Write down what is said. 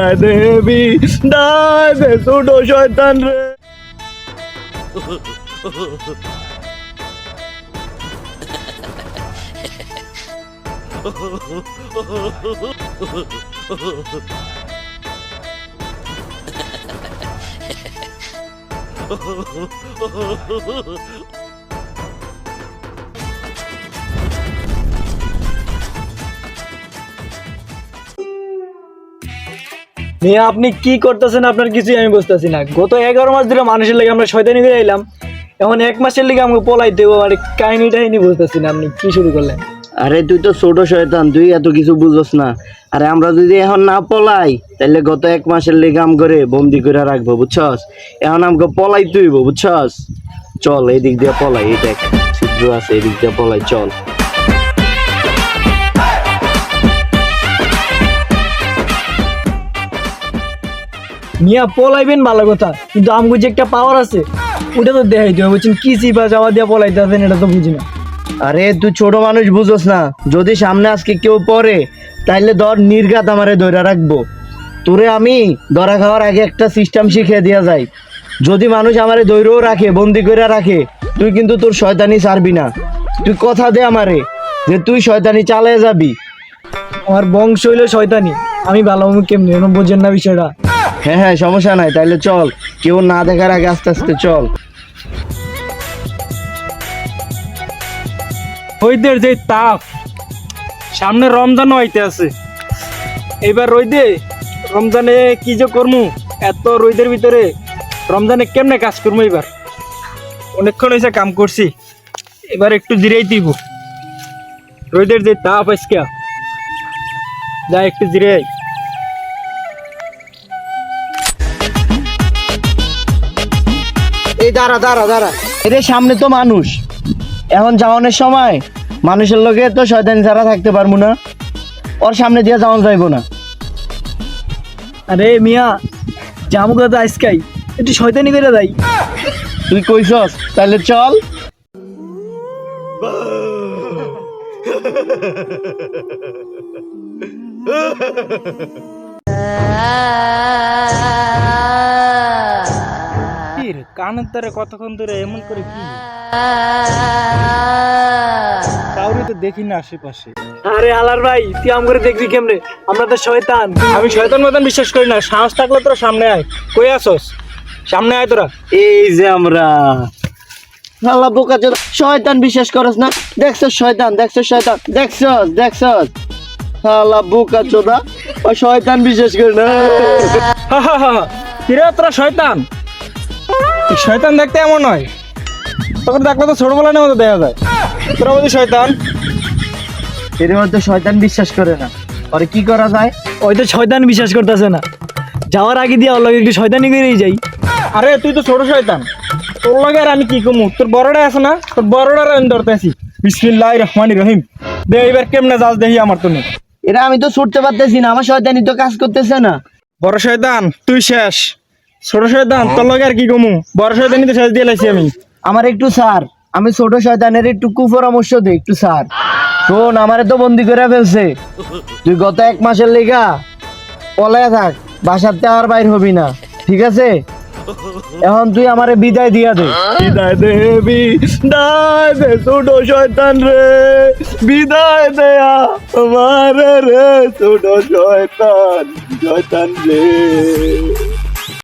বিদায় দে বিদায় দে ছোট শয়তান রে। মিয়া আপনি কি করতেছেন? আপনার কিছুই আমি বুঝতেছি না। গত 11 মাস ধরে মানুষের লেগে আমরা শয়তানি করে এলাম, এখন 1 মাসের লেগে আমাকে পলাই দেবো, আর কাহিনী বুঝতেছি না। আপনি কি শুরু করলেন? আরে তুই তো ছোট শয়তান, তুই এত কিছু বুঝোস না। আরে আমরা যদি এখন না পলাই তাহলে গত 1 মাসের লেগে আম করে বন্দি করে রাখবো, বুঝছস? এখন আমাকে পলাই তুইব, বুঝছস? চল এই দিক দিয়ে পলাই, এই দেখ ছিদ্র আছে, এই দিক দিয়ে পলাই, চল। মিয়া পলাইবেন ভালো কথা, কিন্তু আমগো যে একটা পাওয়ার আছে ওটা তো দেখাই দিও। বলছেন কি চিপা যাওয়া দিয়া পলাইতে আছেন, এটা তো বুঝি না। আরে তুই ছোট মানুষ, বুঝোস না? যদি সামনে আজকে কেউ পড়ে তাইলে ধর নির্ঘাত আমারে ধরে রাখবো। তোরে আমি ধরা খাওয়ার আগে একটা সিস্টেম শিখিয়ে দেওয়া যায়। যদি মানুষ আমারে ধৈর্যও রাখে, বন্দি করে রাখে, তুই কিন্তু তোর শয়তানি ছাড়বি না। তুই কথা দে আমারে যে তুই শয়তানি চালিয়ে যাবি। আমার বংশ হইলে শয়তানি, আমি ভালো কেমনি বোঝেন না বিষয়টা? হ্যাঁ হ্যাঁ, সমস্যা নাই, তাইলে চল, কেউ না দেখার আগে আস্তে আস্তে চল। রোদের যে তাপ, সামনে রমজান হইতে আছে, এইবার রোদে রমজানে কি যে করমু, এত রোদের ভিতরে রমজানে কেমনে কাজ করবো? এবার অনেকক্ষণ হয়েছে কাম করছি, এবার একটু জিরাই দিব। রোদের যে তাপ আজকে, যা একটু জিরাই। এই দাঁড়া দাঁড়া দাঁড়া, এর সামনে তো মানুষ, এখন যাওয়ানোর সময় মানুষের লোকে তো শয়তানি ছাড়া থাকতে পারবো না, ওর সামনে দিয়ে যাওয়া যাইবো না। আরে মিয়া জামুকা তো আজকাই একটু শয়তানি করে যাই। তুই কইছস, তাহলে চল। কানের তারে কতক্ষণ ধরে এমন করে কি, কাউরে তো দেখি না আশেপাশে। আরে হালার ভাই, তুই আম করে দেখবি কেমনে? আমরা তো শয়তান। আমি শয়তান মতন বিশ্বাস করি না। সাহস থাকলে তোরা সামনে আয়। কই আসস? সামনে আয় তোরা। এই যে আমরা শালা বোকা চোদা, শয়তান বিশ্বাস করস না? দেখছস শয়তান, দেখছস শয়তান, দেখছস শালা বোকা চোদা, ও শয়তান বিশ্বাস করে না। কিরে তোরা শয়তান? শয়তান দেখতে এমন হয়, তখন দেখলে তো ছোটবেলার মতো দেখা যায়। তোরা বলি শয়তান, এর মধ্যে শয়তান বিশ্বাস করে না, আরে কি করা যায়? ওই তো শয়তান বিশ্বাস করতেছে না, যাওয়ার আগে দিয়ে ওর লগে একটু শয়তানি করেই যাই। আরে তুই তো ছোট শয়তান, তোর লগে আর আমি কি কমু? তোর বড়টা আছে না, তোর বড়টার আমি ধরতে আছি। বিসমিল্লাহির রহমানির রহিম। দে এবার কেমনে যাস দেখি আমার তো নেই। এরা আমি তো ছুটতে পারতেছি না, আমার শয়তানি তো কাজ করতেছে না। বড় শয়তান তুই শেষ, ছোট শয়তান তোর লগে আর কি কমু? বড় শয়তানি তো শেষ দিয়ে লাইছি আমি। আমার একটু স্যার, আমি ছোট শয়তানের একটু কুপরামর্শ দে একটু স্যার। শোন, আমারে তো বন্দি করে ফেলছে, তুই গত 1 মাসের লেগা পলায় থাক, বাসাতে আর বাইর হবি না, ঠিক আছে? এখন তুই আমারে বিদায় দিয়া দে। বিদায় দে বিদায় দে ছোট শয়তান রে, বিদায় দে আমার রে ছোট শয়তান, শয়তান রে।